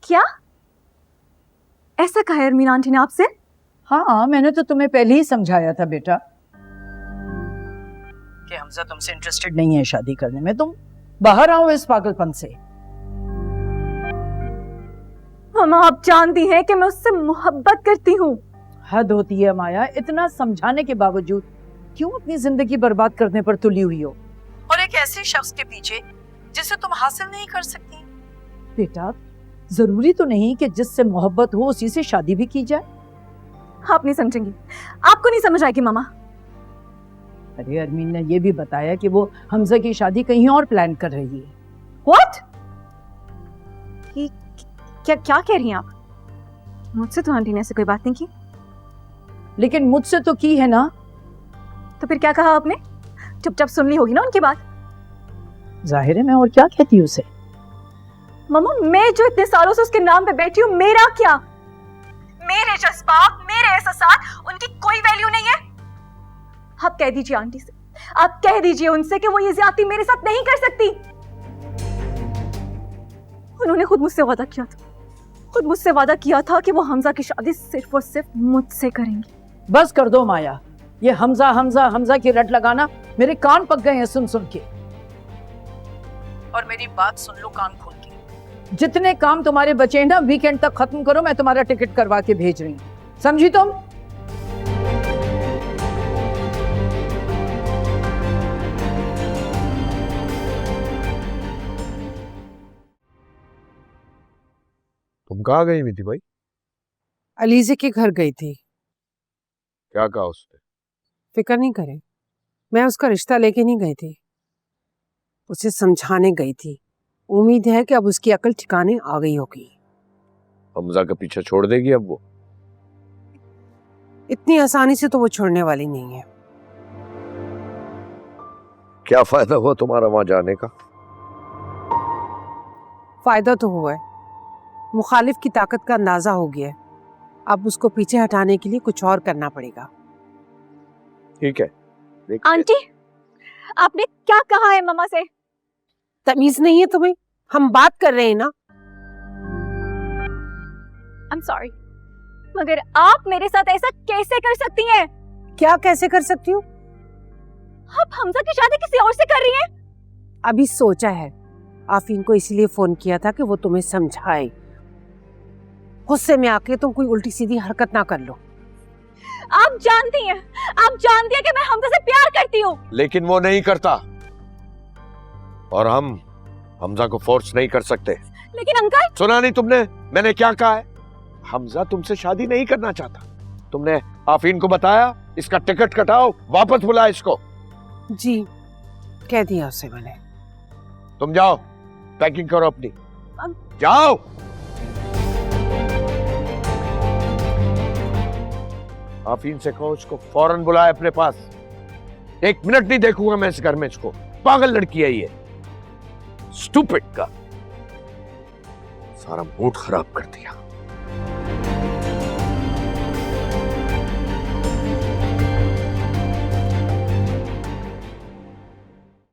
क्या? ऐसा कहा अरमीन आंटी ने आपसे? हाँ, मैंने तो तुम्हें पहले ही समझाया था बेटा कि हमजा तुमसे इंटरेस्टेड नहीं है शादी करने में। तुम बाहर आओ इस पागलपन से। मामा, आप जानती हैं कि मैं उससे मोहब्बत करती हूँ। हद होती है माया, इतना समझाने के बावजूद क्यों अपनी जिंदगी बर्बाद करने पर तुली हुई हो, और एक ऐसे शख्स के पीछे जिसे तुम हासिल नहीं कर सकती। बेटा, जरूरी तो नहीं कि जिससे मोहब्बत हो उसी से शादी भी की जाए। आप नहीं समझेंगी, आपको नहीं समझ आएगी मामा। अरे अरमीन ने ये भी बताया कि वो हमजा की शादी कहीं और प्लान कर रही है। What? क्या कह रही हैं आप? मुझसे तो आंटी ने ऐसे कोई बात नहीं की। लेकिन मुझसे तो की है ना। तो फिर क्या कहा आपने? चुपचाप सुन ली होगी ना उनकी बात। जाहिर है, मैं और क्या कहती उसे। मामा, मैं जो इतने सालों से उसके नाम पे बैठी हूँ, मेरा क्या? मेरे जज्बात, मेरे एहसास, उनकी कोई वैल्यू नहीं है। आप कह दीजिए आंटी से, आप कह दीजिए उनसे कि वो ये ज्यादती मेरे साथ नहीं कर सकती। उन्होंने खुद मुझसे वादा किया था कि वो हमजा की शादी सिर्फ और सिर्फ मुझसे करेंगी। बस कर दो माया, ये हमजा हमजा हमजा की रट लगाना मेरे कान पक गए हैं सुन सुन के। और मेरी बात सुन लो कान खोल के। जितने काम तुम्हारे बचे हैं ना, वीकेंड तक खत्म करो, मैं तुम्हारा टिकट करवा के भेज रही हूँ, समझी तुम? तुम कहाँ गई हुई थी भाई? अलीजे के घर गई थी। क्या कहा उसने? फिक्र नहीं करे, मैं उसका रिश्ता लेके नहीं गई थी, उसे समझाने गई थी। उम्मीद है कि अब उसकी अकल ठिकाने आ गई होगी। हमजा का पीछा छोड़ देगी अब वो? इतनी आसानी से तो वो छोड़ने वाली नहीं है। क्या फायदा हुआ तुम्हारा वहां जाने का? फायदा तो हुआ है, मुखालिफ की ताकत का अंदाजा हो गया है। अब उसको पीछे हटाने के लिए कुछ और करना पड़ेगा। ठीक है। आंटी, आपने क्या कहा है मामा से? तमीज नहीं है तुम्हें? हम बात कर रहे हैं ना। I'm sorry, मगर आप मेरे साथ ऐसा कैसे कर सकती हैं? क्या कैसे कर सकती हूँ? आप हमजा की शादी किसी और से कर रही हैं? अभी सोचा है, आफीन को इसलिए फोन किया था कि वो तुम्हें समझाए। गुस्से में आके तुम कोई उल्टी सीधी हरकत ना कर लो। आप जानती हैं कि मैं हमजा से प्यार करती हूँ। लेकिन वो नहीं करता, और हम हमजा को फोर्स नहीं कर सकते। लेकिन अंकल, सुना नहीं तुमने मैंने क्या कहा है? हमजा तुमसे शादी नहीं करना चाहता। तुमने आफीन को बताया, इसका टिकट कटाओ, वापस बुला इसको। जी, कह दिया उसे मैंने। तुम जाओ, पैकिंग करो अपनी, जाओ। आफीन से कहो उसको फौरन बुलाए अपने पास। 1 मिनट नहीं देखूंगा मैं इस घर में इसको। पागल लड़की है ये, स्टूपिड का। सारा मूड खराब कर दिया।